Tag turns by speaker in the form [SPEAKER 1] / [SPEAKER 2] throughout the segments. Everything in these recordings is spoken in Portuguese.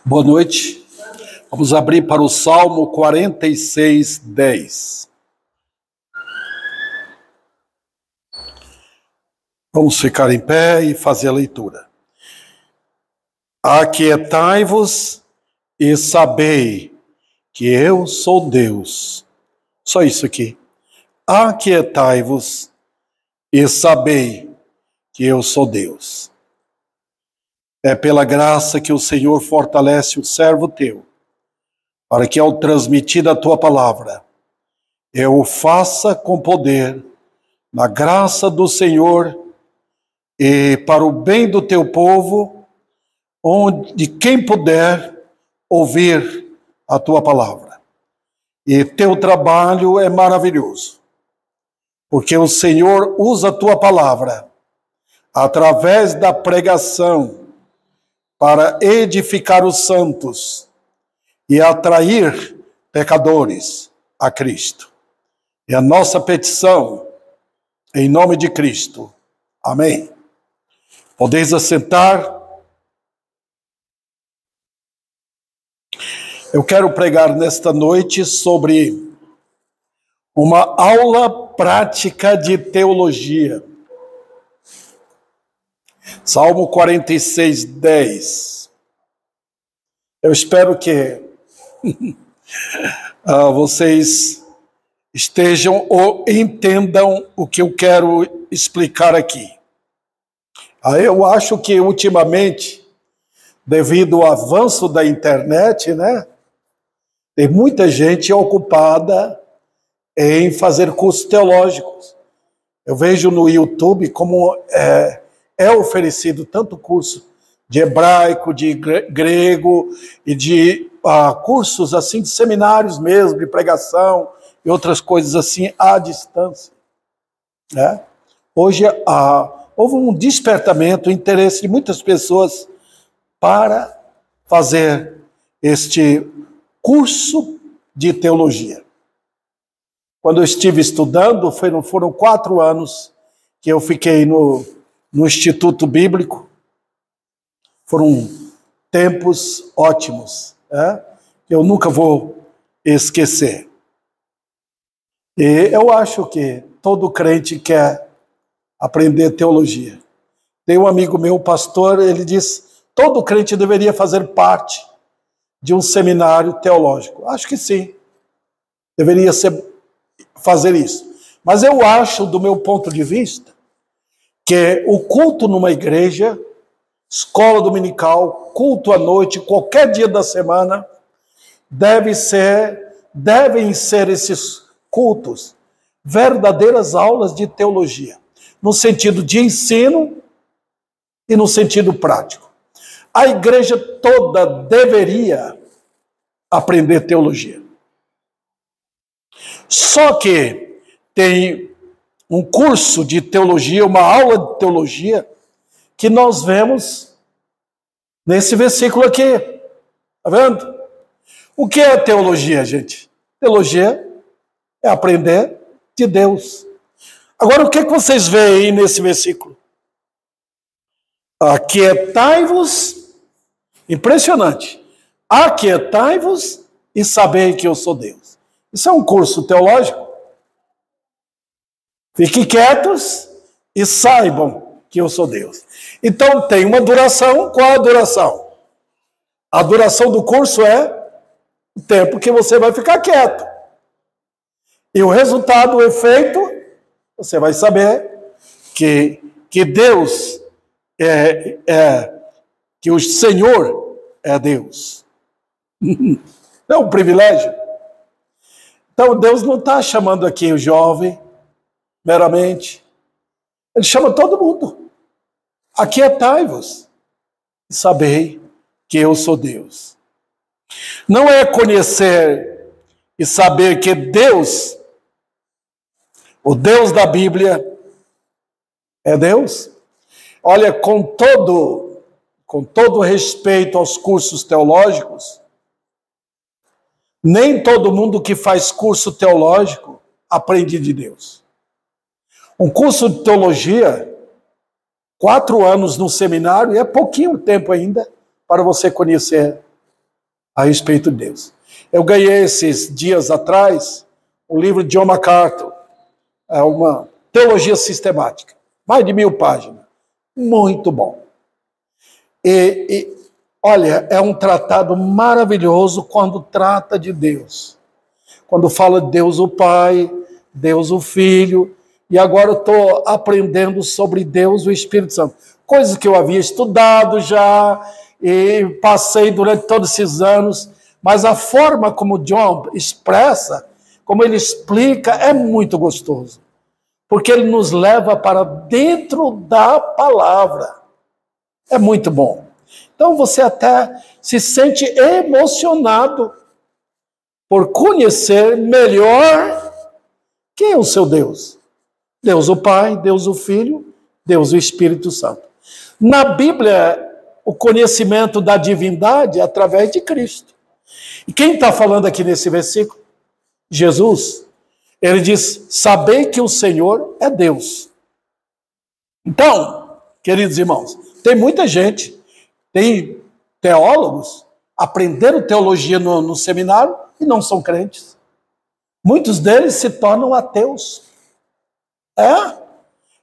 [SPEAKER 1] Boa noite. Vamos abrir para o Salmo 46, 10. Vamos ficar em pé e fazer a leitura. Aquietai-vos e sabei que eu sou Deus. Só isso aqui. Aquietai-vos e sabei que eu sou Deus. É pela graça que o Senhor fortalece o servo teu, para que ao transmitir a tua palavra, eu o faça com poder, na graça do Senhor e para o bem do teu povo, onde quem puder ouvir a tua palavra. E teu trabalho é maravilhoso, porque o Senhor usa a tua palavra através da pregação para edificar os santos e atrair pecadores a Cristo. É a nossa petição, em nome de Cristo. Amém. Podeis assentar. Eu quero pregar nesta noite sobre uma aula prática de teologia. Salmo 46, 10. Eu espero que vocês estejam ou entendam o que eu quero explicar aqui. Eu acho que ultimamente, devido ao avanço da internet, tem muita gente ocupada em fazer cursos teológicos. Eu vejo no YouTube como é oferecido tanto curso de hebraico, de grego e de cursos assim de seminários mesmo, de pregação e outras coisas assim à distância. Hoje houve um despertamento, um interesse de muitas pessoas para fazer este curso de teologia. Quando eu estive estudando, foram 4 anos que eu fiquei no Instituto Bíblico. Foram tempos ótimos, que eu nunca vou esquecer. E eu acho que todo crente quer aprender teologia. Tem um amigo meu, pastor, ele diz: todo crente deveria fazer parte de um seminário teológico. Acho que sim, deveria fazer isso. Mas eu acho, do meu ponto de vista, que o culto numa igreja, escola dominical, culto à noite, qualquer dia da semana, devem ser esses cultos verdadeiras aulas de teologia, no sentido de ensino e no sentido prático. A igreja toda deveria aprender teologia. Só que tem um curso de teologia, uma aula de teologia, que nós vemos nesse versículo aqui. Está vendo? O que é teologia, gente? Teologia é aprender de Deus. Agora, o que vocês veem aí nesse versículo? Aquietai-vos, impressionante. Aquietai-vos e sabei que eu sou Deus. Isso é um curso teológico? Fiquem quietos e saibam que eu sou Deus. Então tem uma duração. Qual é a duração? A duração do curso é o tempo que você vai ficar quieto. E o resultado, o efeito, você vai saber que Deus que o Senhor é Deus. É um privilégio. Então Deus não está chamando aqui o jovem meramente. Ele chama todo mundo. Aquietai-vos e sabei que eu sou Deus. Não é conhecer e saber que Deus, o Deus da Bíblia, é Deus. Olha, com todo respeito aos cursos teológicos, nem todo mundo que faz curso teológico aprende de Deus. Um curso de teologia, 4 anos no seminário, é pouquinho tempo ainda para você conhecer a respeito de Deus. Eu ganhei esses dias atrás o livro de John MacArthur, é uma teologia sistemática, mais de 1000 páginas, muito bom. Olha, é um tratado maravilhoso quando trata de Deus. Quando fala de Deus o Pai, Deus o Filho, e agora eu estou aprendendo sobre Deus o Espírito Santo. Coisas que eu havia estudado já, e passei durante todos esses anos, mas a forma como John expressa, como ele explica, é muito gostoso. Porque ele nos leva para dentro da palavra. É muito bom. Então você até se sente emocionado por conhecer melhor quem é o seu Deus. Deus o Pai, Deus o Filho, Deus o Espírito Santo. Na Bíblia, o conhecimento da divindade é através de Cristo. E quem está falando aqui nesse versículo? Jesus. Ele diz, sabei que o Senhor é Deus. Então, queridos irmãos, tem muita gente, tem teólogos, aprenderam teologia no seminário e não são crentes. Muitos deles se tornam ateus.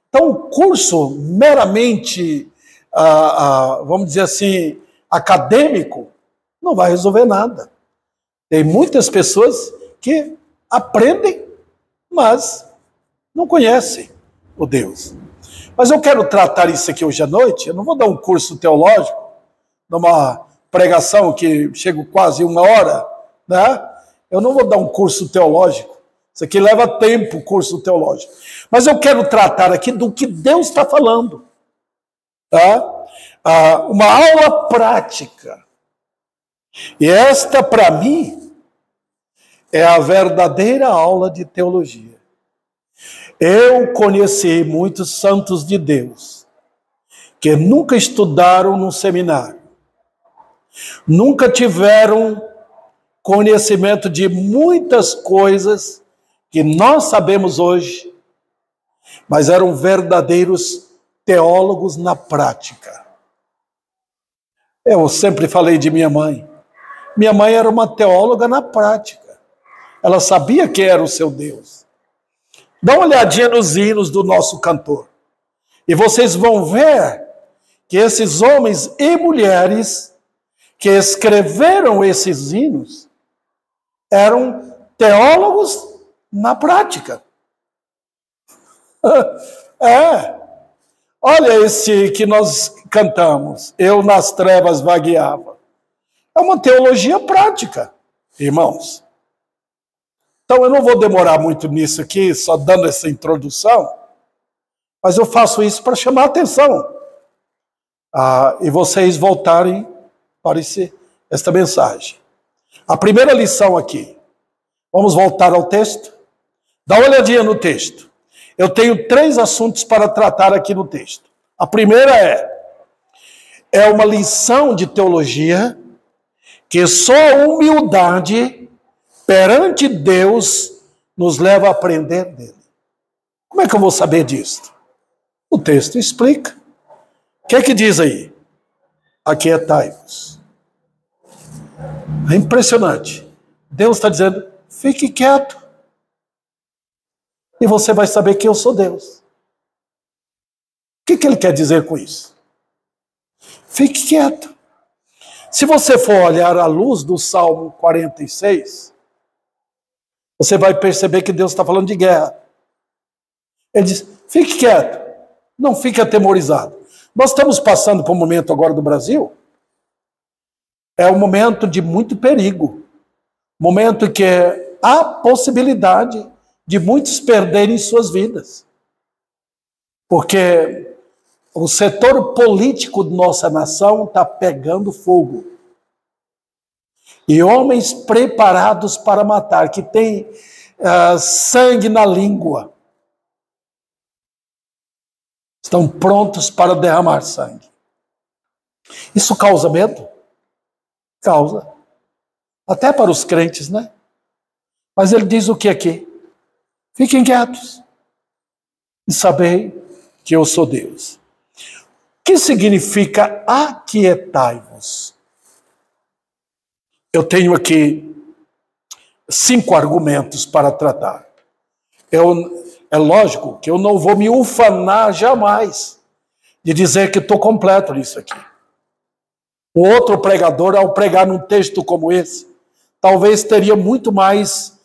[SPEAKER 1] Então, o curso meramente, vamos dizer assim, acadêmico, não vai resolver nada. Tem muitas pessoas que aprendem, mas não conhecem o Deus. Mas eu quero tratar isso aqui hoje à noite. Eu não vou dar um curso teológico, numa pregação que chega quase 1 hora, né? Eu não vou dar um curso teológico. Isso aqui leva tempo, o curso teológico. Mas eu quero tratar aqui do que Deus está falando. Tá? Uma aula prática. E esta, para mim, é a verdadeira aula de teologia. Eu conheci muitos santos de Deus que nunca estudaram no seminário, nunca tiveram conhecimento de muitas coisas que nós sabemos hoje, mas eram verdadeiros teólogos na prática. Eu sempre falei de minha mãe. Minha mãe era uma teóloga na prática. Ela sabia quem era o seu Deus. Dá uma olhadinha nos hinos do nosso cantor. E vocês vão ver que esses homens e mulheres que escreveram esses hinos eram teólogos na prática. Olha esse que nós cantamos, Eu nas trevas vagueava. É uma teologia prática, irmãos. Então eu não vou demorar muito nisso aqui, só dando essa introdução, mas eu faço isso para chamar a atenção. E vocês voltarem para esta mensagem. A primeira lição aqui. Vamos voltar ao texto? Dá uma olhadinha no texto. Eu tenho 3 assuntos para tratar aqui no texto. A primeira é uma lição de teologia que só a humildade perante Deus nos leva a aprender dele. Como é que eu vou saber disso? O texto explica. O que é que diz aí? Aquietai-vos. É impressionante. Deus está dizendo, fique quieto. E você vai saber que eu sou Deus. O que ele quer dizer com isso? Fique quieto. Se você for olhar à luz do Salmo 46, você vai perceber que Deus está falando de guerra. Ele diz, fique quieto, não fique atemorizado. Nós estamos passando por um momento agora do Brasil, é um momento de muito perigo, momento que há possibilidade de muitos perderem suas vidas. Porque o setor político de nossa nação está pegando fogo. E homens preparados para matar, que têm sangue na língua, estão prontos para derramar sangue. Isso causa medo? Causa. Até para os crentes, né? Mas ele diz o que aqui? Fiquem quietos e sabei que eu sou Deus. O que significa aquietai-vos? eu tenho aqui 5 argumentos para tratar. É lógico que eu não vou me ufanar jamais de dizer que estou completo nisso aqui. O outro pregador, ao pregar num texto como esse, talvez teria muito mais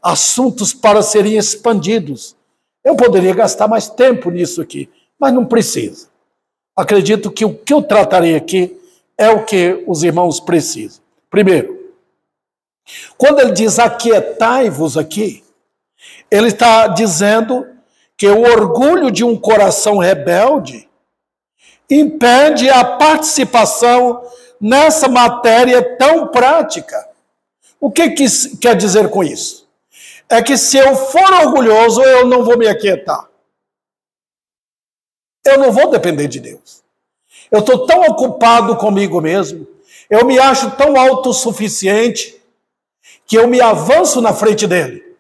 [SPEAKER 1] assuntos para serem expandidos. Eu poderia gastar mais tempo nisso aqui, mas não precisa. Acredito que o que eu tratarei aqui é o que os irmãos precisam. Primeiro, quando ele diz aquietai-vos aqui, ele está dizendo que o orgulho de um coração rebelde impede a participação nessa matéria tão prática. O que quer dizer com isso? É que se eu for orgulhoso, eu não vou me aquietar. Eu não vou depender de Deus. Eu estou tão ocupado comigo mesmo, eu me acho tão autossuficiente, que eu me avanço na frente dele.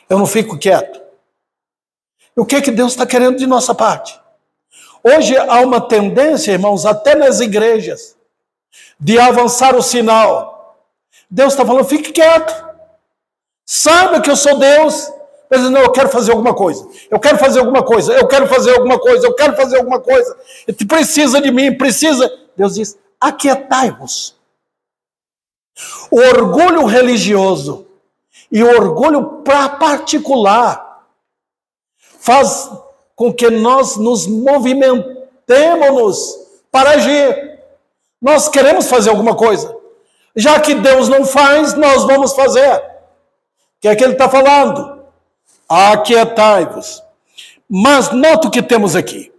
[SPEAKER 1] Eu não fico quieto. E o que Deus está querendo de nossa parte? Hoje há uma tendência, irmãos, até nas igrejas, de avançar o sinal. Deus está falando, fique quieto. Saiba que eu sou Deus. Mas não, eu quero fazer alguma coisa. Eu quero fazer alguma coisa. Eu quero fazer alguma coisa. Eu quero fazer alguma coisa. Ele precisa de mim, precisa. Deus diz, aquietai-vos. O orgulho religioso e o orgulho particular faz com que nós nos movimentemos para agir. Nós queremos fazer alguma coisa. Já que Deus não faz, nós vamos fazer. O que é que ele está falando? Aquietai-vos. Mas nota o que temos aqui.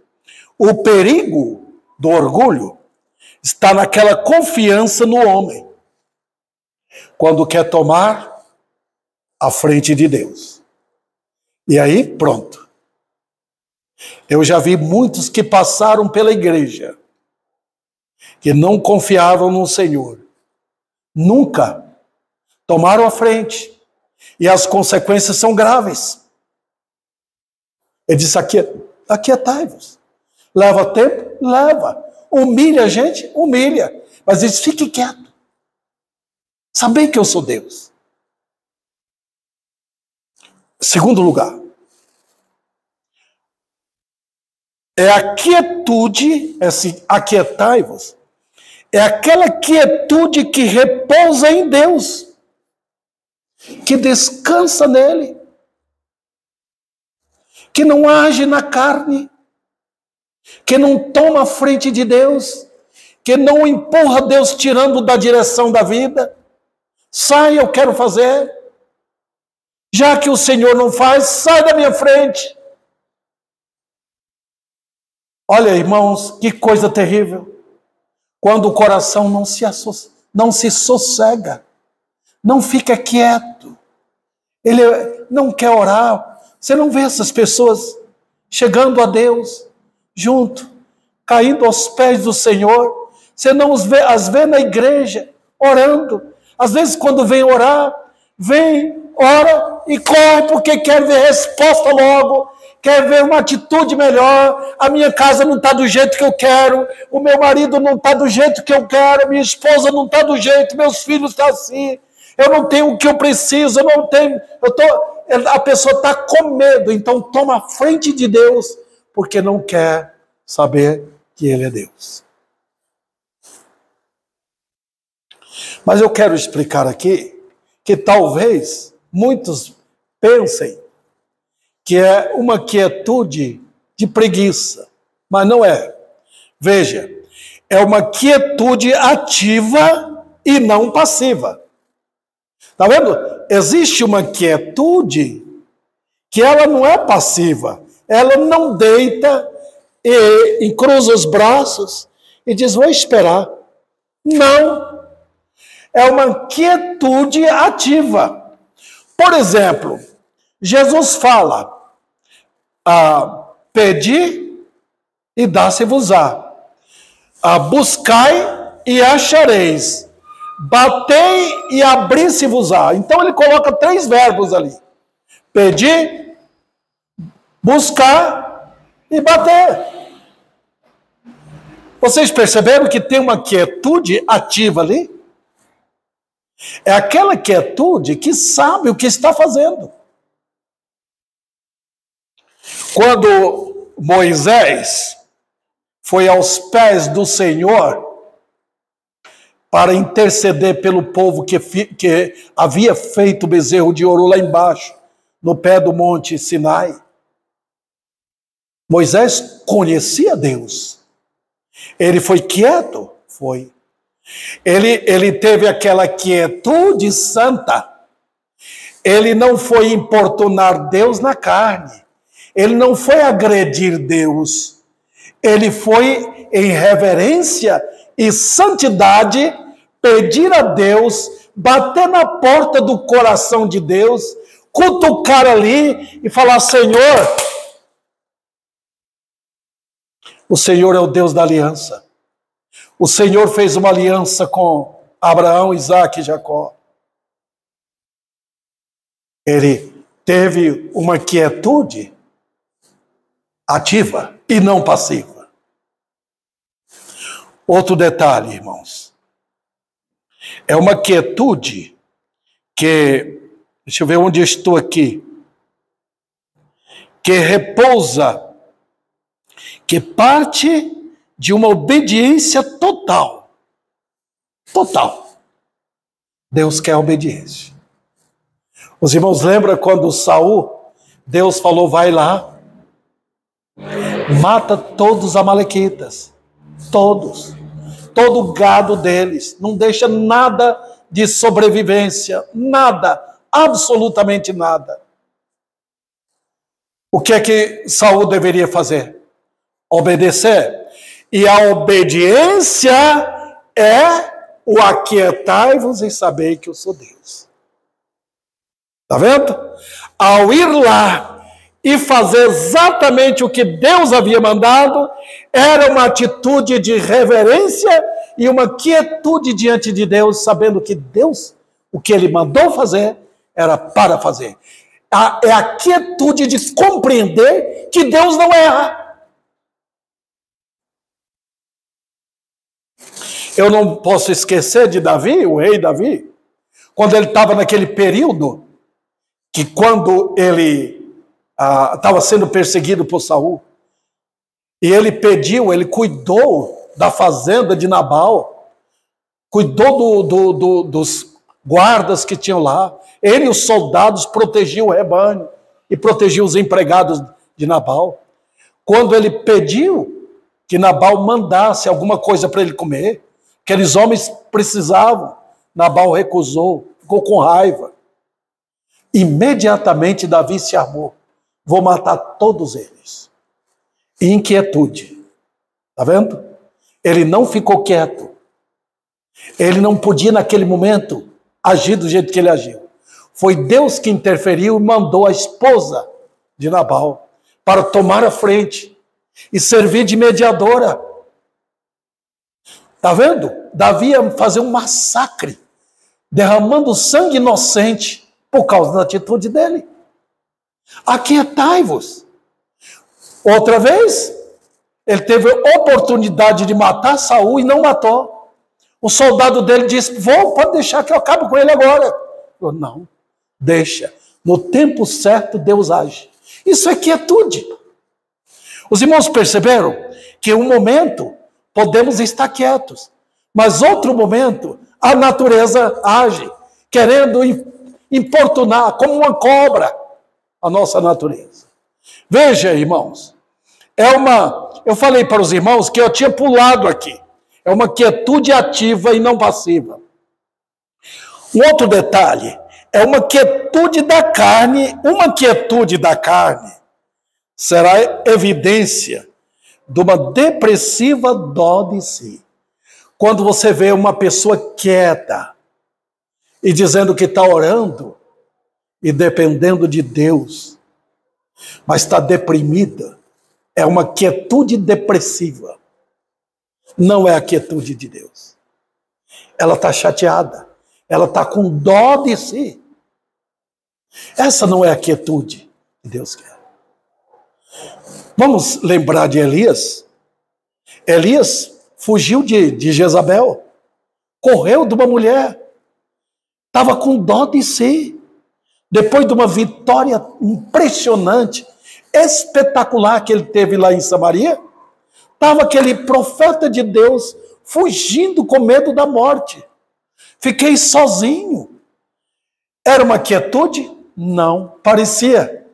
[SPEAKER 1] O perigo do orgulho está naquela confiança no homem, quando quer tomar a frente de Deus. E aí, pronto. Eu já vi muitos que passaram pela igreja, que não confiavam no Senhor. Nunca tomaram a frente. E as consequências são graves. Ele disse, aquietai-vos. Leva tempo? Leva. Humilha a gente? Humilha. Mas diz, fique quieto. Sabem que eu sou Deus. Segundo lugar, é a quietude, esse aquietai-vos, é aquela quietude que repousa em Deus, que descansa nele, que não age na carne, que não toma a frente de Deus, que não empurra Deus tirando da direção da vida. Sai, eu quero fazer. Já que o Senhor não faz, sai da minha frente. Olha, irmãos, que coisa terrível. Quando o coração não se sossega, não fica quieto, ele não quer orar. Você não vê essas pessoas chegando a Deus, junto, caindo aos pés do Senhor. Você não as vê na igreja, orando. Às vezes, quando vem orar, vem, ora e corre, porque quer ver resposta logo, quer ver uma atitude melhor. A minha casa não está do jeito que eu quero, o meu marido não está do jeito que eu quero, minha esposa não está do jeito, meus filhos estão assim, eu não tenho o que eu preciso, a pessoa está com medo, então toma a frente de Deus, porque não quer saber que Ele é Deus. Mas eu quero explicar aqui que talvez muitos pensem que é uma quietude de preguiça, mas não é. Veja, é uma quietude ativa e não passiva. Está vendo? Existe uma quietude que ela não é passiva, ela não deita e cruza os braços e diz, vou esperar. Não. É uma quietude ativa. Por exemplo, Jesus fala, pedi e dá-se-vos-á, buscai e achareis, batei e abri-se-vos-á. Então ele coloca 3 verbos ali, pedir, buscar e bater. Vocês perceberam que tem uma quietude ativa ali? É aquela quietude que sabe o que está fazendo. Quando Moisés foi aos pés do Senhor para interceder pelo povo que havia feito o bezerro de ouro lá embaixo, no pé do monte Sinai, Moisés conhecia Deus. Ele foi quieto? Foi. Ele teve aquela quietude santa. Ele não foi importunar Deus na carne. Ele não foi agredir Deus. Ele foi em reverência e santidade pedir a Deus, bater na porta do coração de Deus, cutucar ali e falar: Senhor, o Senhor é o Deus da aliança. O Senhor fez uma aliança com Abraão, Isaque e Jacó. Ele teve uma quietude ativa e não passiva. Outro detalhe, irmãos. É uma quietude que, deixa eu ver onde eu estou aqui, que repousa, que parte de uma obediência total. Total. Deus quer obediência. Os irmãos lembram quando Saul, Deus falou: vai lá, mata todos os amalequitas, todos, todo o gado deles, não deixa nada de sobrevivência, nada, absolutamente nada. O que é que Saul deveria fazer? Obedecer. E a obediência é o aquietai-vos e saber que eu sou Deus. Está vendo? Ao ir lá e fazer exatamente o que Deus havia mandado, era uma atitude de reverência e uma quietude diante de Deus, sabendo que Deus, o que Ele mandou fazer, era para fazer. É a quietude de compreender que Deus não erra. Eu não posso esquecer de Davi, o rei Davi, quando ele estava naquele período, que quando ele estava sendo perseguido por Saul, e ele pediu, ele cuidou da fazenda de Nabal, cuidou dos guardas que tinham lá, ele e os soldados protegiam o rebanho e protegiam os empregados de Nabal. Quando ele pediu que Nabal mandasse alguma coisa para ele comer, aqueles homens precisavam, Nabal recusou, ficou com raiva. Imediatamente Davi se armou: vou matar todos eles. Inquietude. Está vendo? Ele não ficou quieto. Ele não podia naquele momento agir do jeito que ele agiu. Foi Deus que interferiu e mandou a esposa de Nabal para tomar a frente e servir de mediadora. Está vendo? Davi ia fazer um massacre, derramando sangue inocente por causa da atitude dele. Aquietai-vos. Outra vez, ele teve a oportunidade de matar Saul e não matou. O soldado dele disse: pode deixar que eu acabe com ele agora. Eu, não, deixa. No tempo certo, Deus age. Isso é quietude. Os irmãos perceberam que um momento podemos estar quietos, mas outro momento a natureza age, querendo importunar como uma cobra a nossa natureza. Veja, irmãos, eu falei para os irmãos que eu tinha pulado aqui. É uma quietude ativa e não passiva. Um outro detalhe, é uma quietude da carne. Uma quietude da carne será evidência de uma depressiva dó de si. Quando você vê uma pessoa quieta e dizendo que está orando e dependendo de Deus, mas está deprimida, é uma quietude depressiva. Não é a quietude de Deus. Ela está chateada, ela está com dó de si. Essa não é a quietude que Deus quer. Vamos lembrar de Elias. Elias fugiu de Jezabel, correu de uma mulher, estava com dó de si. Depois de uma vitória impressionante, espetacular que ele teve lá em Samaria, estava aquele profeta de Deus fugindo com medo da morte. Fiquei sozinho. Era uma quietude? Não. Parecia,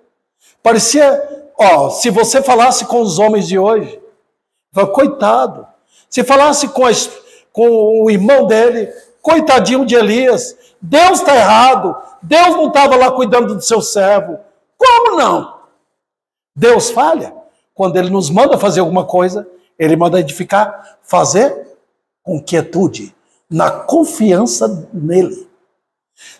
[SPEAKER 1] se você falasse com os homens de hoje, coitado. Se falasse com o irmão dele, coitadinho de Elias, Deus está errado, Deus não estava lá cuidando do seu servo. Como não? Deus falha. Quando ele nos manda fazer alguma coisa, ele manda edificar, fazer com quietude, na confiança nele.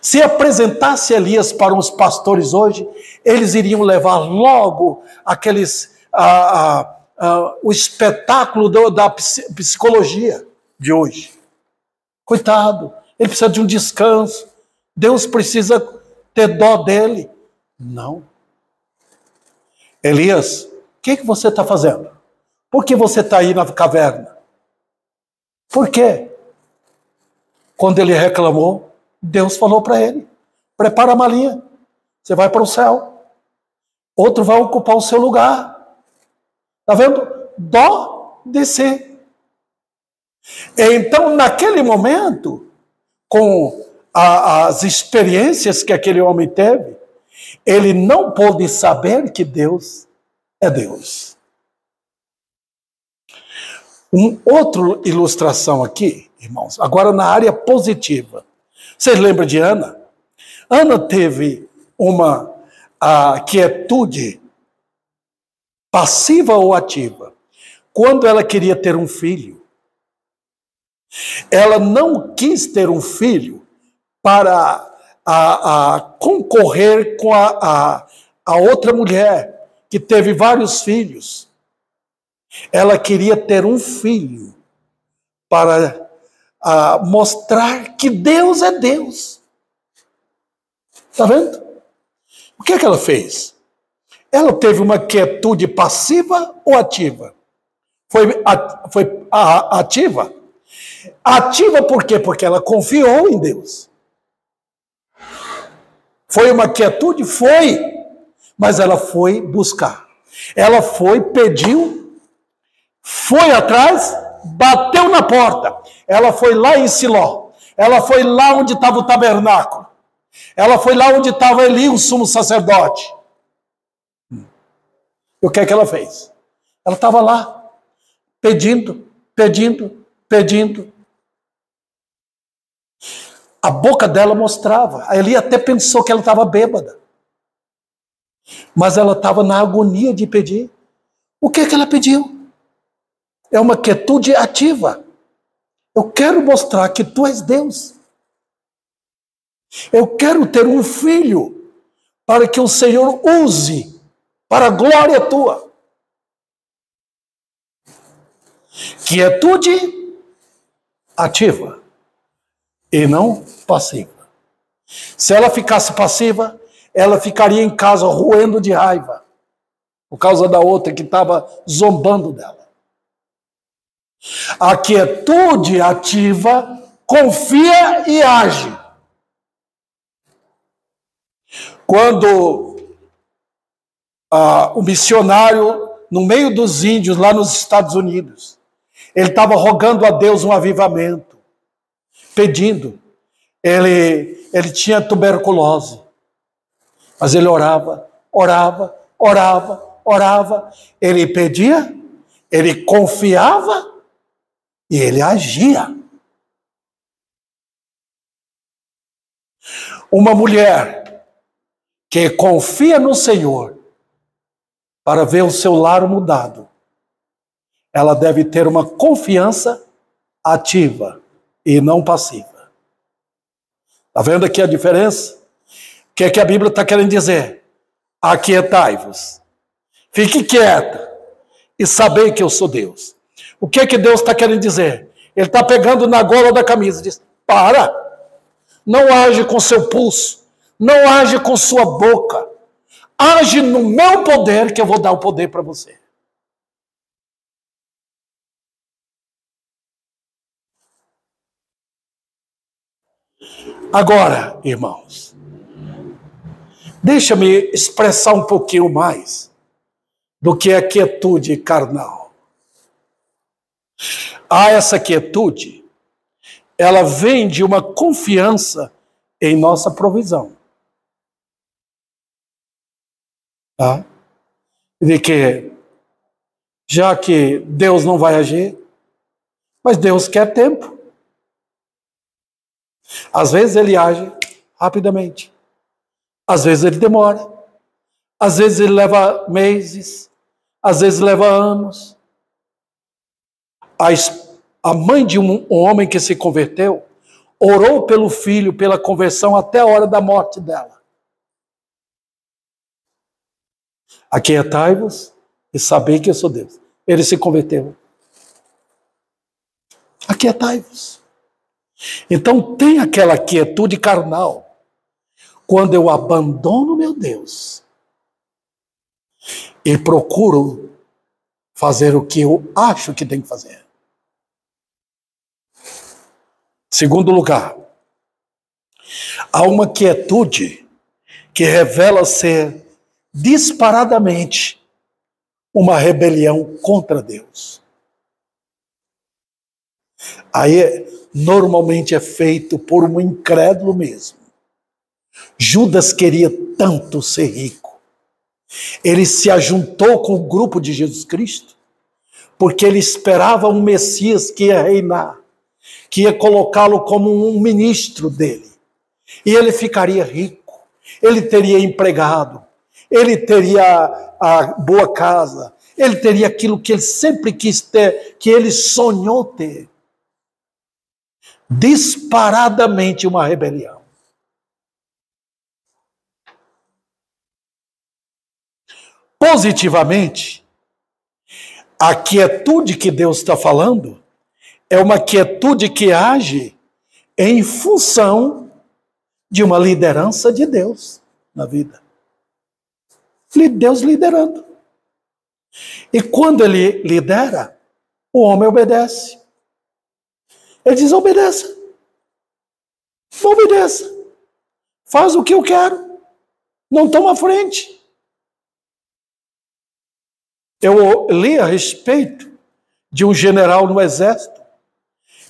[SPEAKER 1] Se apresentasse Elias para os pastores hoje, eles iriam levar logo o espetáculo da psicologia de hoje. Coitado, ele precisa de um descanso. Deus precisa ter dó dele. Não. Elias, o que você está fazendo? Por que você está aí na caverna? Por quê? Quando ele reclamou, Deus falou para ele, prepara a malinha, você vai para o céu. Outro vai ocupar o seu lugar. Está vendo? Dó de si. Então, naquele momento, com as experiências que aquele homem teve, ele não pôde saber que Deus é Deus. Outra ilustração aqui, irmãos, agora na área positiva. Vocês lembram de Ana? Ana teve uma quietude passiva ou ativa. Quando ela queria ter um filho, ela não quis ter um filho para concorrer com a outra mulher que teve vários filhos. Ela queria ter um filho para mostrar que Deus é Deus. Está vendo? O que ela fez? Ela teve uma quietude passiva ou ativa? Foi ativa? Ativa por quê? Porque ela confiou em Deus. Foi uma quietude? Foi. Mas ela foi buscar. Ela foi, pediu, foi atrás, bateu na porta. Ela foi lá em Siló. Ela foi lá onde estava o tabernáculo. Ela foi lá onde estava Eli, o sumo sacerdote. E o que é que ela fez? Ela estava lá, pedindo. A boca dela mostrava. A Eli até pensou que ela estava bêbada. Mas ela estava na agonia de pedir. O que é que ela pediu? É uma quietude ativa. Eu quero mostrar que tu és Deus. Eu quero ter um filho para que o Senhor use para a glória tua. Quietude ativa e não passiva. Se ela ficasse passiva, ela ficaria em casa roendo de raiva por causa da outra que estava zombando dela. A quietude ativa confia e age. Quando o missionário, no meio dos índios, lá nos Estados Unidos, ele estava rogando a Deus um avivamento, pedindo. Ele tinha tuberculose, mas ele orava. Ele pedia, ele confiava e ele agia. Uma mulher que confia no Senhor para ver o seu lar mudado, ela deve ter uma confiança ativa e não passiva. Está vendo aqui a diferença? O que é que a Bíblia está querendo dizer? Aquietai-vos, fique quieta e sabei que eu sou Deus. O que é que Deus está querendo dizer? Ele está pegando na gola da camisa e diz, para, não age com seu pulso, não age com sua boca, age no meu poder que eu vou dar o poder para você. Agora, irmãos, deixa-me expressar um pouquinho mais do que a quietude carnal. Essa quietude, ela vem de uma confiança em nossa provisão. Tá? De que, já que Deus não vai agir, mas Deus quer tempo. Às vezes ele age rapidamente. Às vezes ele demora. Às vezes ele leva meses. Às vezes leva anos. A mãe de um homem que se converteu orou pelo filho, pela conversão, até a hora da morte dela. Aquietai-vos e sabei que eu sou Deus. Ele se converteu. Aquietai-vos. Então tem aquela quietude carnal. Quando eu abandono meu Deus e procuro fazer o que eu acho que tem que fazer. Segundo lugar, há uma quietude que revela ser disparadamente uma rebelião contra Deus. Aí normalmente é feito por um incrédulo mesmo. Judas queria tanto ser rico. Ele se ajuntou com o grupo de Jesus Cristo porque ele esperava um Messias que ia reinar, que ia colocá-lo como um ministro dele. E ele ficaria rico, ele teria empregado, ele teria a boa casa, ele teria aquilo que ele sempre quis ter, que ele sonhou ter. Disparadamente uma rebelião. Positivamente, a quietude que Deus está falando é uma quietude que age em função de uma liderança de Deus na vida. Deus liderando. E quando ele lidera, o homem obedece. Ele diz, obedeça. Obedeça. Faz o que eu quero. Não toma frente. Eu li a respeito de um general no exército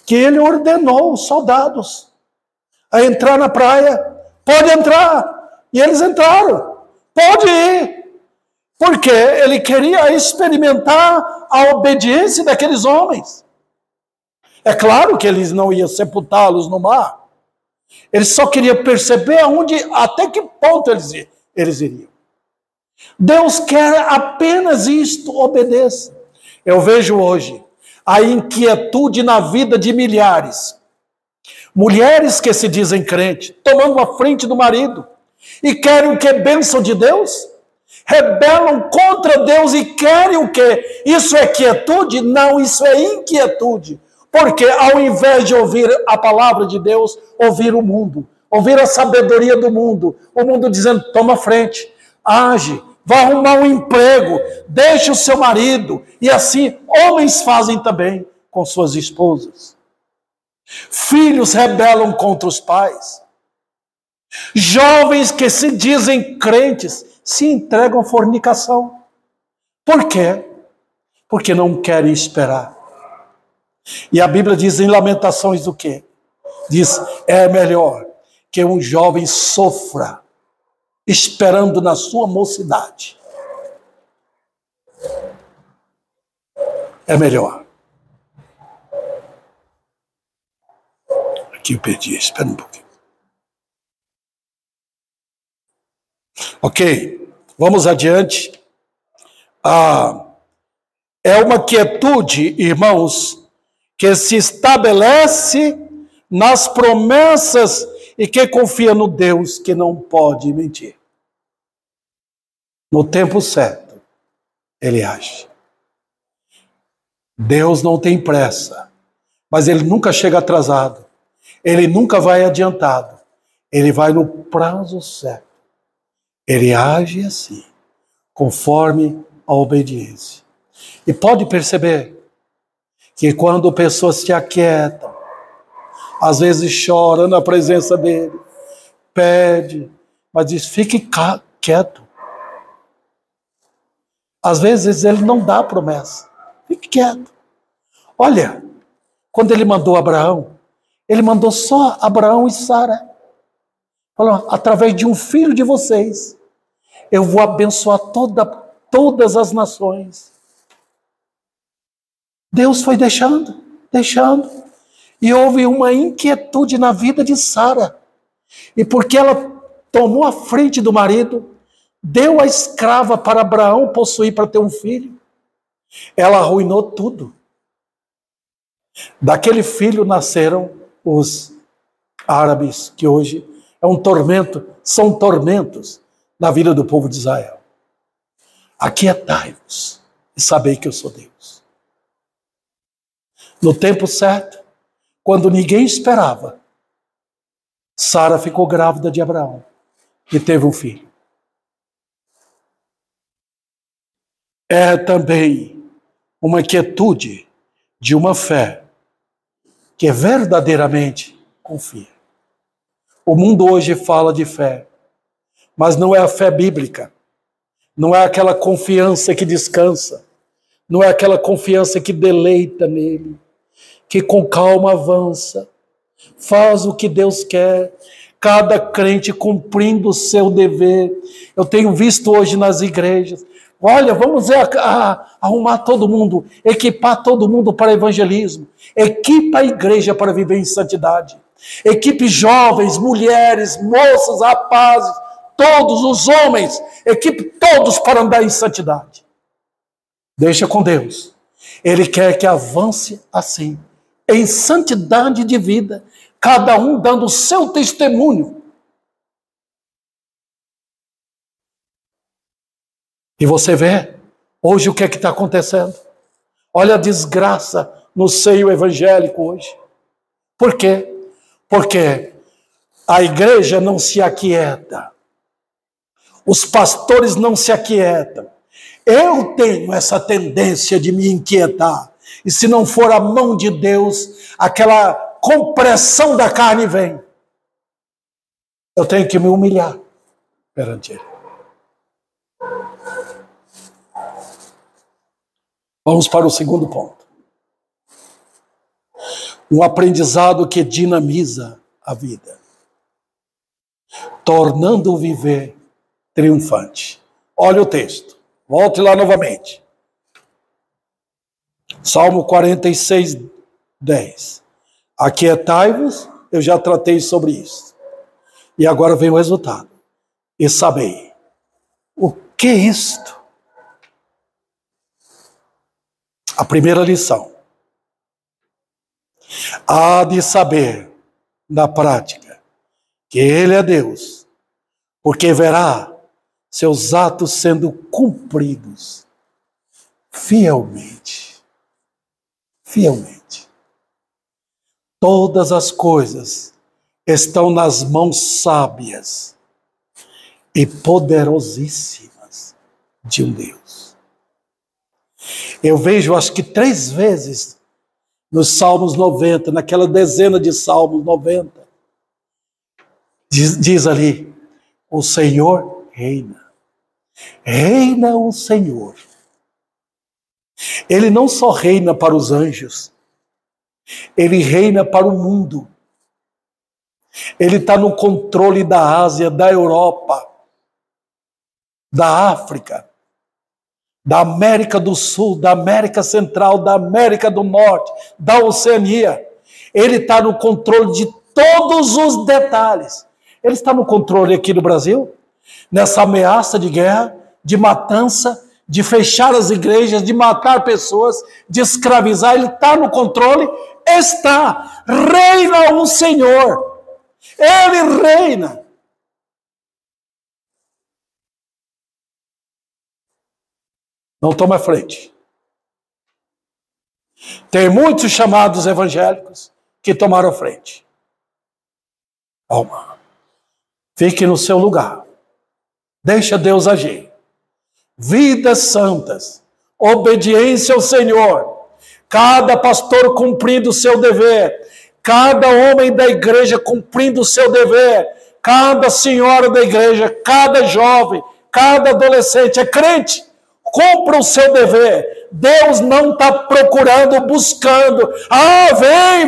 [SPEAKER 1] que ele ordenou os soldados a entrar na praia. Pode entrar. E eles entraram. Pode ir. Porque ele queria experimentar a obediência daqueles homens. É claro que eles não iam sepultá-los no mar. Ele só queria perceber até que ponto eles iriam. Deus quer apenas isto, obedeça. Eu vejo hoje a inquietude na vida de milhares. Mulheres que se dizem crente, tomando a frente do marido e querem o que? Bênção de Deus? Rebelam contra Deus e querem o quê? Isso é quietude? Não, isso é inquietude. Porque ao invés de ouvir a palavra de Deus, ouvir o mundo, ouvir a sabedoria do mundo, o mundo dizendo, toma frente, age, vai arrumar um emprego, deixe o seu marido. E assim, homens fazem também com suas esposas. Filhos rebelam contra os pais. Jovens que se dizem crentes se entregam à fornicação. Por quê? Porque não querem esperar. E a Bíblia diz em Lamentações o quê? Diz, é melhor que um jovem sofra esperando na sua mocidade. É melhor. Aqui eu perdi, espera um pouquinho. Ok, vamos adiante. É uma quietude, irmãos, que se estabelece nas promessas e que confia no Deus que não pode mentir. No tempo certo, ele age. Deus não tem pressa, mas ele nunca chega atrasado. Ele nunca vai adiantado. Ele vai no prazo certo. Ele age assim, conforme a obediência. E pode perceber que quando pessoas se aquietam, Às vezes chora na presença dele, pede, mas diz, fique quieto. Às vezes ele não dá promessa, fique quieto. Olha, quando ele mandou Abraão, ele mandou só Abraão e Sara. Falou, através de um filho de vocês, eu vou abençoar todas as nações. Deus foi deixando. E houve uma inquietude na vida de Sara. E porque ela tomou a frente do marido, deu a escrava para Abraão possuir para ter um filho, ela arruinou tudo. Daquele filho nasceram os árabes, que hoje é um tormento, são tormentos na vida do povo de Israel. Aquietai-vos e sabei que eu sou Deus. No tempo certo, quando ninguém esperava, Sara ficou grávida de Abraão e teve um filho. É também uma quietude de uma fé que verdadeiramente confia. O mundo hoje fala de fé, mas não é a fé bíblica. Não é aquela confiança que descansa. Não é aquela confiança que deleita nele, que com calma avança, faz o que Deus quer, cada crente cumprindo o seu dever. Eu tenho visto hoje nas igrejas, olha, vamos arrumar todo mundo, equipar todo mundo para evangelismo, equipa a igreja para viver em santidade, equipe jovens, mulheres, moças, rapazes, todos os homens, equipe todos para andar em santidade. Deixa com Deus. Ele quer que avance assim, em santidade de vida, cada um dando o seu testemunho. E você vê, hoje o que é que está acontecendo? Olha a desgraça no seio evangélico hoje. Por quê? Porque a igreja não se aquieta. Os pastores não se aquietam. Eu tenho essa tendência de me inquietar. E se não for a mão de Deus, aquela compressão da carne vem. Eu tenho que me humilhar perante Ele. Vamos para o segundo ponto. Um aprendizado que dinamiza a vida, tornando-o viver triunfante. Olha o texto. Volte lá novamente. Salmo 46, 10. Aquietai-vos, eu já tratei sobre isso. E agora vem o resultado. E sabei. O que é isto? A primeira lição. Há de saber, na prática, que Ele é Deus, porque verá seus atos sendo cumpridos fielmente. Fielmente. Todas as coisas estão nas mãos sábias e poderosíssimas de um Deus. Eu vejo, acho que 3 vezes nos Salmos 90, naquela dezena de Salmos 90, diz ali, o Senhor reina. Reina o Senhor. Ele não só reina para os anjos, Ele reina para o mundo. Ele está no controle da Ásia, da Europa, da África, da América do Sul, da América Central, da América do Norte, da Oceania. Ele está no controle de todos os detalhes. Ele está no controle aqui no Brasil, nessa ameaça de guerra, de matança, de fechar as igrejas, de matar pessoas, de escravizar. Ele está no controle, está. Reina o Senhor. Ele reina. Não toma a frente. Tem muitos chamados evangélicos que tomaram a frente. Calma. Fique no seu lugar. Deixa Deus agir. Vidas santas. Obediência ao Senhor. Cada pastor cumprindo o seu dever. cada homem da igreja cumprindo o seu dever, cada senhora da igreja, cada jovem, cada adolescente é crente, cumpra o seu dever. Deus não está procurando, buscando,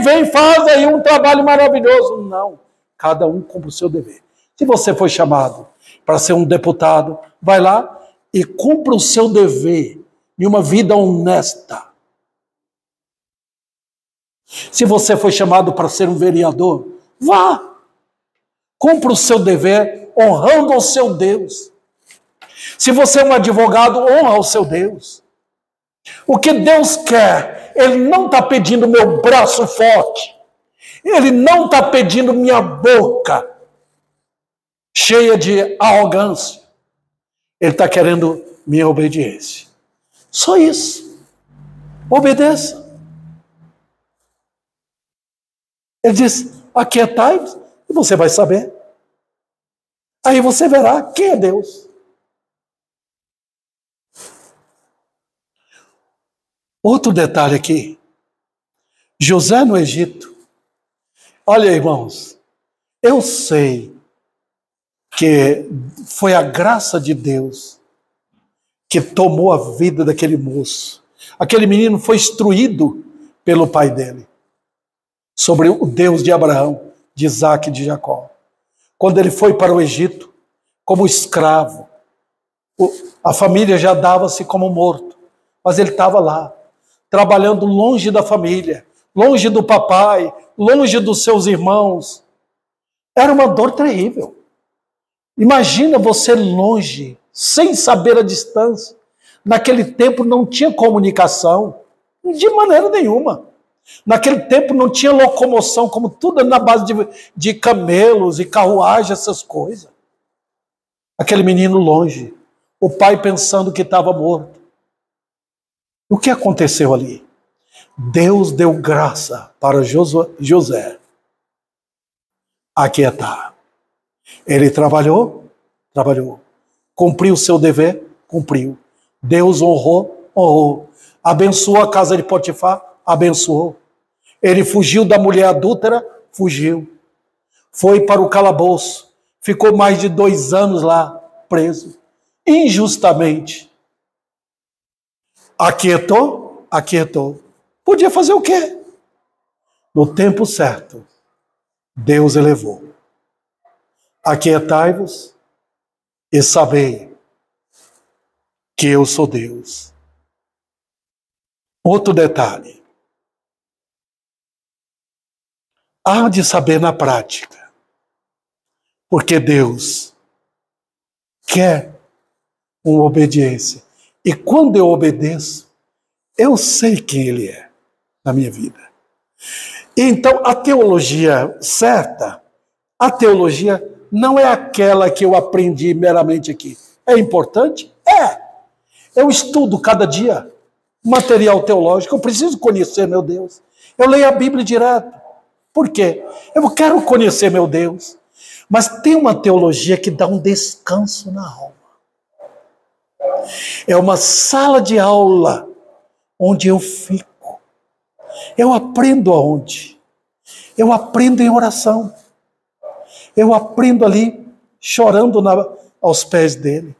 [SPEAKER 1] vem, faz aí um trabalho maravilhoso. Não, cada um cumpre o seu dever. Se você foi chamado para ser um deputado, vai lá e cumpra o seu dever em uma vida honesta. Se você foi chamado para ser um vereador, vá. Cumpra o seu dever honrando ao seu Deus. Se você é um advogado, honra ao seu Deus. O que Deus quer, Ele não está pedindo meu braço forte. Ele não está pedindo minha boca cheia de arrogância. Ele está querendo minha obediência. Só isso. Obedeça. Ele diz, aquietai-vos, e você vai saber. Aí você verá quem é Deus. Outro detalhe aqui. José no Egito. Olha, irmãos, eu sei que foi a graça de Deus que tomou a vida daquele moço. Aquele menino foi instruído pelo pai dele sobre o Deus de Abraão, de Isaac e de Jacó. Quando ele foi para o Egito, como escravo, a família já dava-se como morto, mas ele estava lá, trabalhando longe da família, longe do papai, longe dos seus irmãos. Era uma dor terrível. Imagina você longe, sem saber a distância. Naquele tempo não tinha comunicação, de maneira nenhuma. Naquele tempo não tinha locomoção, como tudo na base de camelos e carruagem, essas coisas. Aquele menino longe, o pai pensando que estava morto. O que aconteceu ali? Deus deu graça para José aquietar. Ele trabalhou, cumpriu o seu dever, cumpriu. Deus honrou. Abençoou a casa de Potifar, abençoou. Ele fugiu da mulher adúltera, fugiu. Foi para o calabouço, ficou mais de 2 anos lá, preso, injustamente. Aquietou. Podia fazer o quê? No tempo certo, Deus elevou. Aquietai-vos e sabei que eu sou Deus. Outro detalhe. Há de saber na prática, porque Deus quer uma obediência. E quando eu obedeço, eu sei quem Ele é na minha vida. Então, a teologia certa, a teologia não é aquela que eu aprendi meramente aqui. É importante? É. Eu estudo cada dia material teológico, eu preciso conhecer meu Deus. Eu leio a Bíblia direto. Por quê? Eu quero conhecer meu Deus. Mas tem uma teologia que dá um descanso na alma. É uma sala de aula onde eu fico. Eu aprendo aonde? Eu aprendo em oração. Eu aprendo ali, chorando aos pés dele.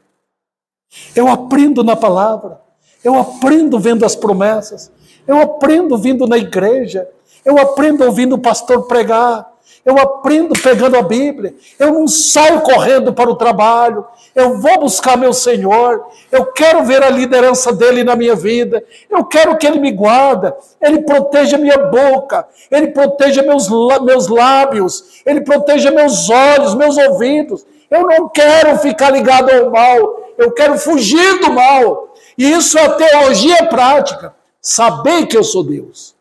[SPEAKER 1] Eu aprendo na palavra. Eu aprendo vendo as promessas. Eu aprendo vindo na igreja. Eu aprendo ouvindo o pastor pregar. Eu aprendo pegando a Bíblia. Eu não saio correndo para o trabalho. Eu vou buscar meu Senhor. Eu quero ver a liderança dele na minha vida. Eu quero que ele me guarde. Ele proteja minha boca. Ele proteja meus lábios. Ele proteja meus olhos, meus ouvidos. Eu não quero ficar ligado ao mal. Eu quero fugir do mal. E isso é teologia prática. Saber que eu sou Deus.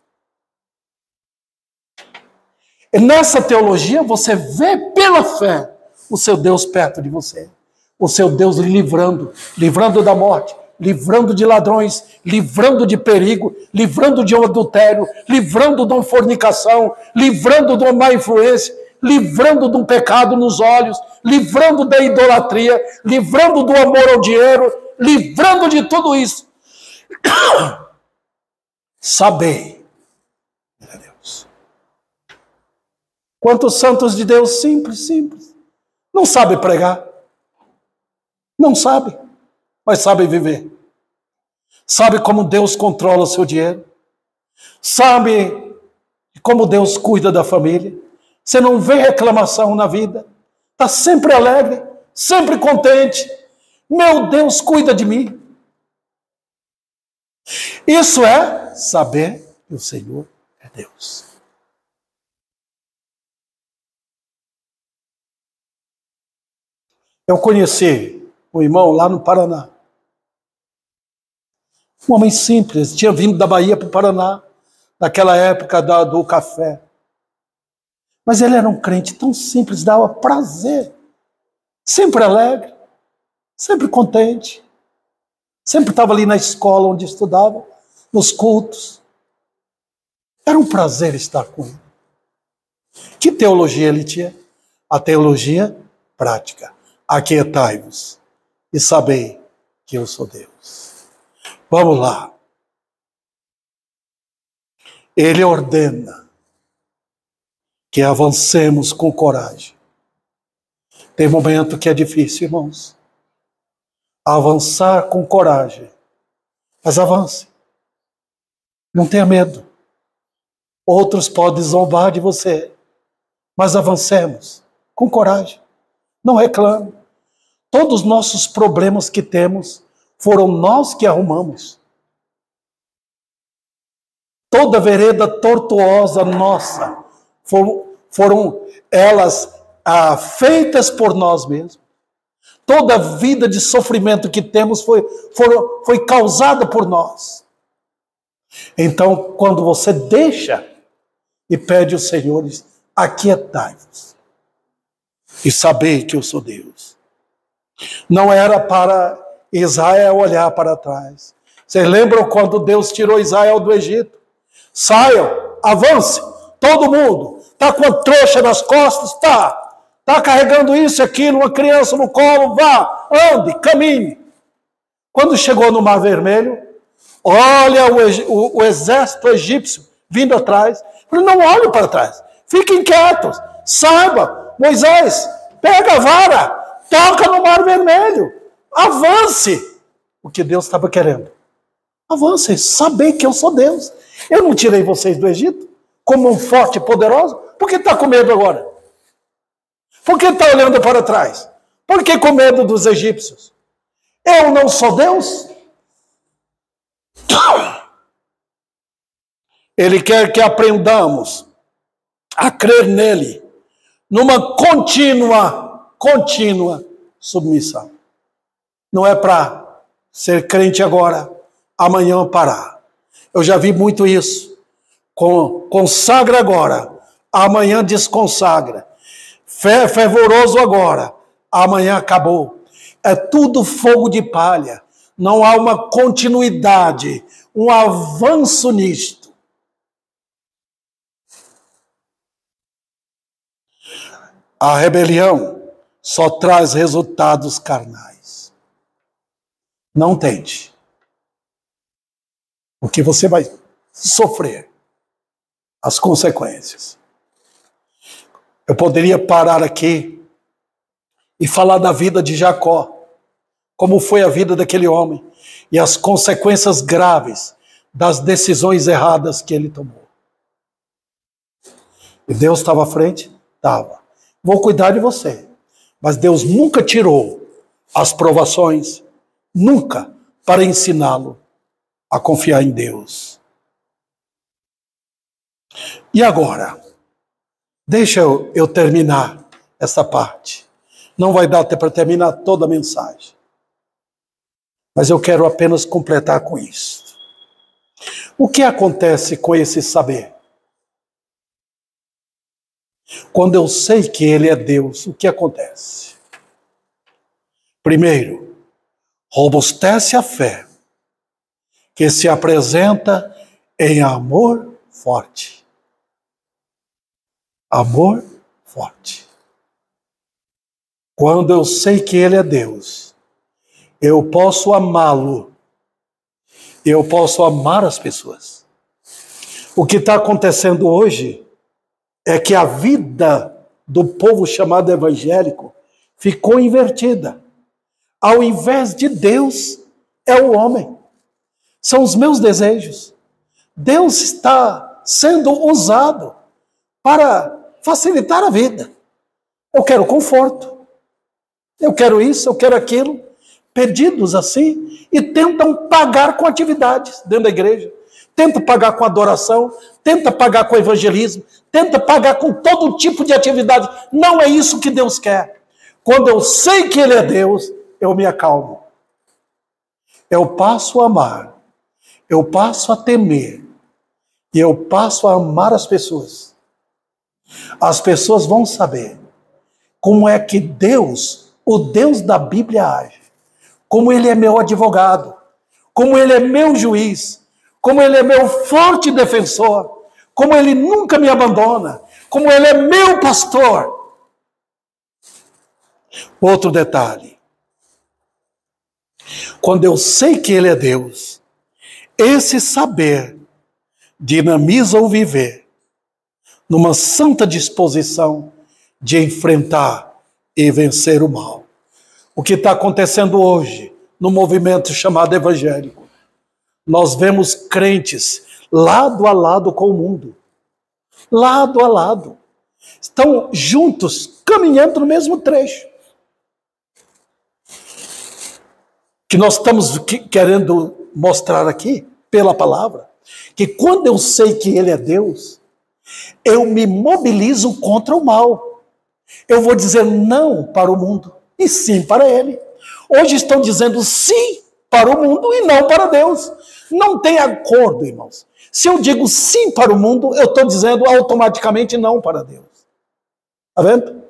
[SPEAKER 1] E nessa teologia você vê pela fé o seu Deus perto de você. O seu Deus lhe livrando da morte, livrando de ladrões, livrando de perigo, livrando de um adultério, livrando de uma fornicação, livrando de uma má influência, livrando de um pecado nos olhos, livrando da idolatria, livrando do amor ao dinheiro, livrando de tudo isso. Sabei, meu Deus, Quantos santos de Deus simples. Não sabe pregar. Não sabe, mas sabe viver. Sabe como Deus controla o seu dinheiro. Sabe como Deus cuida da família. Você não vê reclamação na vida. Está sempre alegre, sempre contente. Meu Deus cuida de mim. Isso é saber que o Senhor é Deus. Eu conheci um irmão lá no Paraná. Um homem simples, tinha vindo da Bahia para o Paraná, naquela época do café. Mas ele era um crente tão simples, dava prazer. Sempre alegre, sempre contente. Sempre estava ali na escola onde estudava, nos cultos. Era um prazer estar com ele. Que teologia ele tinha? A teologia prática. Aquietai-vos e sabei que eu sou Deus. Vamos lá. Ele ordena que avancemos com coragem. Tem momento que é difícil, irmãos. Avançar com coragem. Mas avance. Não tenha medo. Outros podem zombar de você. Mas avancemos com coragem. Não reclame. Todos os nossos problemas que temos foram nós que arrumamos. Toda vereda tortuosa nossa foram elas feitas por nós mesmos. Toda vida de sofrimento que temos foi causada por nós. Então, quando você deixa e pede aos senhores, aquietai-vos e sabei que eu sou Deus. Não era para Israel olhar para trás. Vocês lembram quando Deus tirou Israel do Egito? Saiam, avance, todo mundo. Está com a trouxa nas costas? Está carregando isso e aquilo, uma criança no colo? Vá, ande, caminhe. Quando chegou no Mar Vermelho, olha o exército egípcio vindo atrás. Ele não olhe para trás. Fiquem quietos. Saiba, Moisés, pega a vara, toca no Mar Vermelho. Avance. O que Deus estava querendo. Avance, saber que eu sou Deus. Eu não tirei vocês do Egito como um forte e poderoso. Por que está com medo agora? Por que está olhando para trás? Por que com medo dos egípcios? Eu não sou Deus? Ele quer que aprendamos a crer nele numa contínua submissão. Não é para ser crente agora, amanhã parar. Eu já vi muito isso. Consagra agora, amanhã desconsagra. Fervoroso agora, amanhã acabou. É tudo fogo de palha. Não há uma continuidade, um avanço nisto. A rebelião só traz resultados carnais. Não tente. Porque você vai sofrer as consequências. Eu poderia parar aqui e falar da vida de Jacó, como foi a vida daquele homem e as consequências graves das decisões erradas que ele tomou. E Deus estava à frente? Estava. Vou cuidar de você. Mas Deus nunca tirou as provações, nunca, para ensiná-lo a confiar em Deus. E agora? Deixa eu terminar essa parte. Não vai dar até para terminar toda a mensagem. Mas eu quero apenas completar com isso. O que acontece com esse saber? Quando eu sei que Ele é Deus, o que acontece? Primeiro, robustece a fé, que se apresenta em amor forte. Amor forte. Quando eu sei que Ele é Deus, eu posso amá-lo. Eu posso amar as pessoas. O que está acontecendo hoje é que a vida do povo chamado evangélico ficou invertida. Ao invés de Deus, é o homem. São os meus desejos. Deus está sendo usado para facilitar a vida. Eu quero conforto. Eu quero isso, eu quero aquilo. Perdidos assim, e tentam pagar com atividades dentro da igreja. Tenta pagar com adoração, tenta pagar com evangelismo, tenta pagar com todo tipo de atividade. Não é isso que Deus quer. Quando eu sei que Ele é Deus, eu me acalmo. Eu passo a amar, eu passo a temer, e eu passo a amar as pessoas. As pessoas vão saber como é que Deus, o Deus da Bíblia, age. Como Ele é meu advogado, como Ele é meu juiz, como Ele é meu forte defensor, como Ele nunca me abandona, como Ele é meu pastor. Outro detalhe. Quando eu sei que Ele é Deus, esse saber dinamiza o viver numa santa disposição de enfrentar e vencer o mal. O que está acontecendo hoje no movimento chamado evangélico? Nós vemos crentes lado a lado com o mundo. Lado a lado. Estão juntos, caminhando no mesmo trecho. Que nós estamos querendo mostrar aqui, pela palavra, que quando eu sei que Ele é Deus, eu me mobilizo contra o mal. Eu vou dizer não para o mundo e sim para Ele. Hoje estão dizendo sim para o mundo e não para Deus. Não tem acordo, irmãos. Se eu digo sim para o mundo, eu estou dizendo automaticamente não para Deus. Está vendo?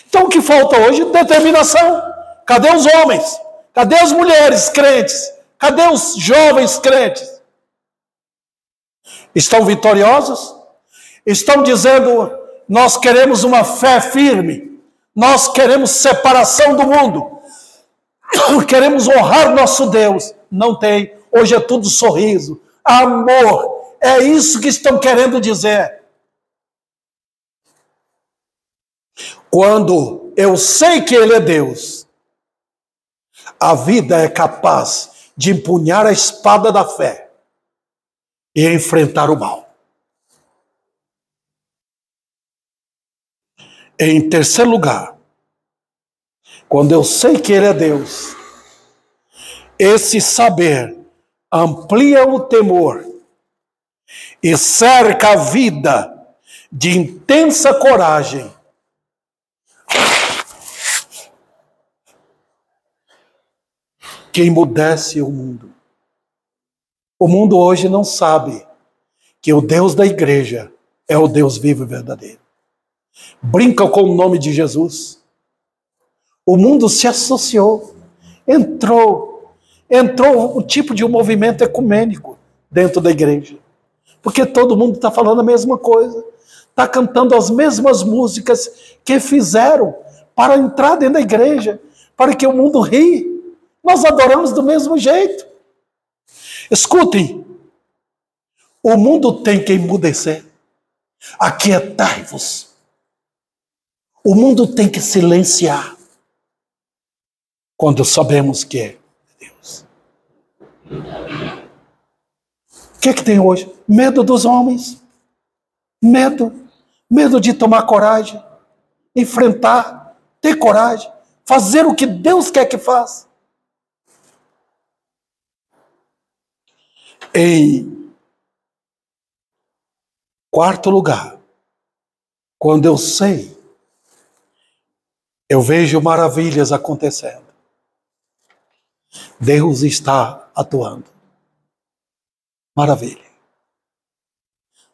[SPEAKER 1] Então o que falta hoje? Determinação. Cadê os homens? Cadê as mulheres crentes? Cadê os jovens crentes? Estão vitoriosos? Estão dizendo, nós queremos uma fé firme. Nós queremos separação do mundo. Queremos honrar nosso Deus. Não tem. Hoje é tudo sorriso, amor. É isso que estão querendo dizer. Quando eu sei que Ele é Deus, a vida é capaz de empunhar a espada da fé e enfrentar o mal. Em terceiro lugar, quando eu sei que Ele é Deus, esse saber amplia o temor e cerca a vida de intensa coragem. Que emudece o mundo. O mundo hoje não sabe que o Deus da igreja é o Deus vivo e verdadeiro. Brinca com o nome de Jesus. O mundo se associou, entrou um tipo de um movimento ecumênico dentro da igreja. Porque todo mundo está falando a mesma coisa, está cantando as mesmas músicas que fizeram para entrar dentro da igreja, para que o mundo rie. Nós adoramos do mesmo jeito. Escutem, o mundo tem que emudecer. Aquietai-vos. O mundo tem que silenciar quando sabemos que é Deus. O que é que tem hoje? Medo dos homens. Medo de tomar coragem, enfrentar, ter coragem, fazer o que Deus quer que faça. Em quarto lugar, quando eu sei, eu vejo maravilhas acontecendo. Deus está atuando. Maravilha.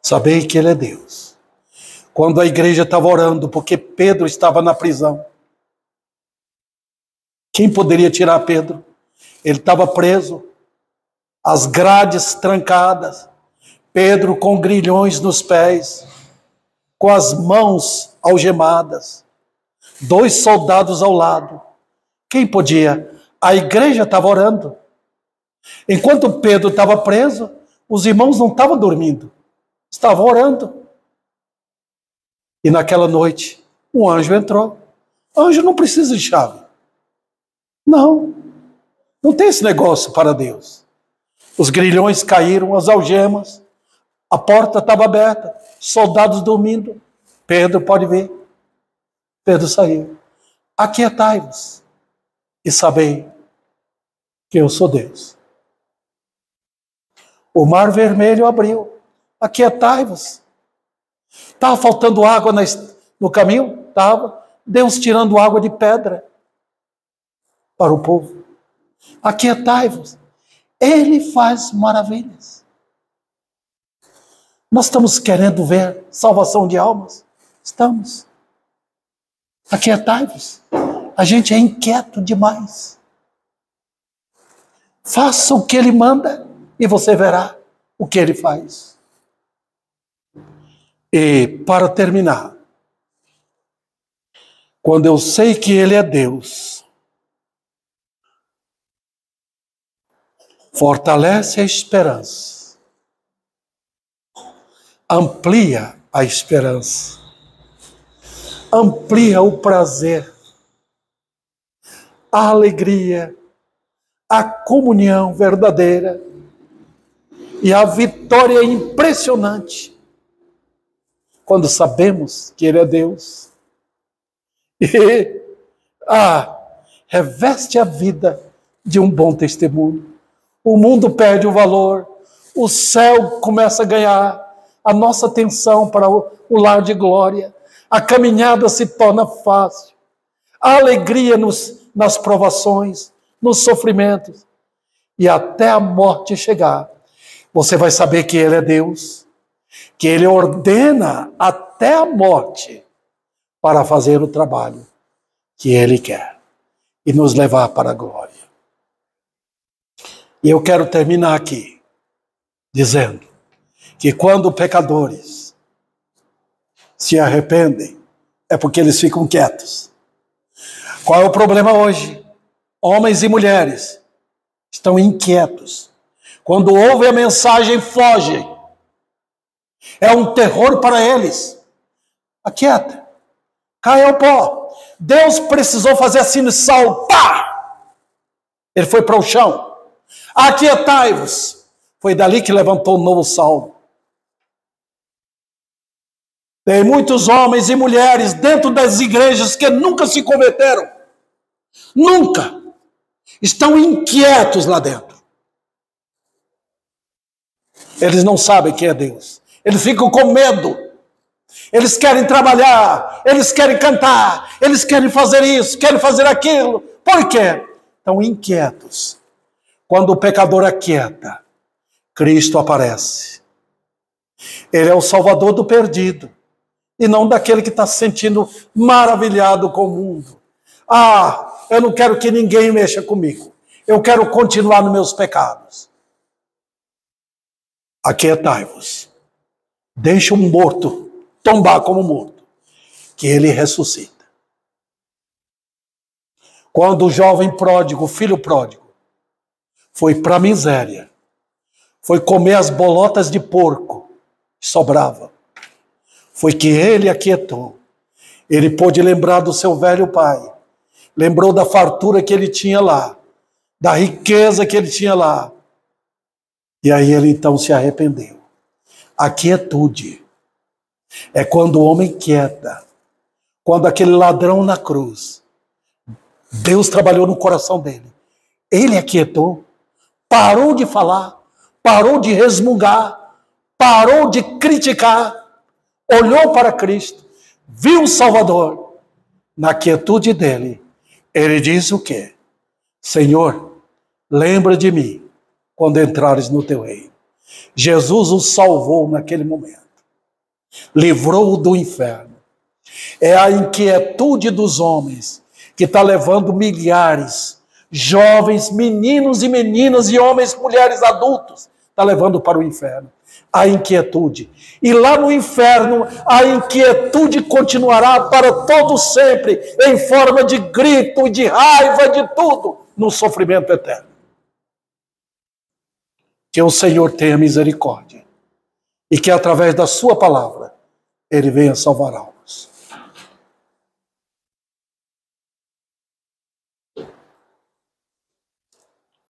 [SPEAKER 1] Saber que Ele é Deus. Quando a igreja estava orando, porque Pedro estava na prisão. Quem poderia tirar Pedro? Ele estava preso. As grades trancadas, Pedro com grilhões nos pés, com as mãos algemadas, 2 soldados ao lado. Quem podia? A igreja estava orando. Enquanto Pedro estava preso, os irmãos não estavam dormindo, estavam orando. E naquela noite, um anjo entrou. Anjo não precisa de chave. Não tem esse negócio para Deus. Os grilhões caíram, as algemas, a porta estava aberta, soldados dormindo. Pedro pode ver. Pedro saiu. Aquietai-vos e sabei que eu sou Deus. O mar vermelho abriu. Aquietai-vos. Estava faltando água no caminho? Estava. Deus tirando água de pedra para o povo. Aquietai-vos. Ele faz maravilhas. Nós estamos querendo ver salvação de almas? Estamos. Aquietai-vos. A gente é inquieto demais. Faça o que ele manda e você verá o que ele faz. E para terminar, quando eu sei que ele é Deus, fortalece a esperança, amplia a esperança, amplia o prazer, a alegria, a comunhão verdadeira e a vitória impressionante quando sabemos que ele é Deus. E reveste a vida de um bom testemunho. O mundo perde o valor, o céu começa a ganhar a nossa atenção para o lar de glória, a caminhada se torna fácil, a alegria nas provações, nos sofrimentos, e até a morte chegar, você vai saber que ele é Deus, que ele ordena até a morte para fazer o trabalho que ele quer e nos levar para a glória. E eu quero terminar aqui dizendo que quando pecadores se arrependem, é porque eles ficam quietos. Qual é o problema hoje? Homens e mulheres estão inquietos. Quando ouvem a mensagem, fogem. É um terror para eles. Aquieta. Cai ao pó. Deus precisou fazer assim no Saulo. Pá! Ele foi para o chão. Aquietai-vos. Foi dali que levantou o novo Saulo. Tem muitos homens e mulheres dentro das igrejas que nunca se converteram. Nunca. Estão inquietos lá dentro. Eles não sabem quem é Deus. Eles ficam com medo. Eles querem trabalhar, eles querem cantar, eles querem fazer isso, querem fazer aquilo. Por quê? Estão inquietos. Quando o pecador aquieta, Cristo aparece. Ele é o Salvador do perdido e não daquele que está se sentindo maravilhado com o mundo. Eu não quero que ninguém mexa comigo. Eu quero continuar nos meus pecados. Aquietai-vos. Deixa um morto tombar como morto, que ele ressuscita. Quando o jovem pródigo, o filho pródigo, foi para a miséria, foi comer as bolotas de porco que sobrava, foi que ele aquietou. Ele pôde lembrar do seu velho pai, lembrou da fartura que ele tinha lá, da riqueza que ele tinha lá, e aí ele então se arrependeu. A quietude é quando o homem quieta, quando aquele ladrão na cruz, Deus trabalhou no coração dele. Ele aquietou, parou de falar, parou de resmungar, parou de criticar, olhou para Cristo, viu o Salvador. Na quietude dele, ele diz o quê? Senhor, lembra de mim quando entrares no teu reino. Jesus o salvou naquele momento. Livrou-o do inferno. É a inquietude dos homens que está levando milhares, jovens, meninos e meninas e homens, mulheres, adultos, está levando para o inferno. A inquietude. E lá no inferno, a inquietude continuará para todo sempre, em forma de grito, de raiva, de tudo, no sofrimento eterno. Que o Senhor tenha misericórdia e que através da sua palavra Ele venha salvar almas.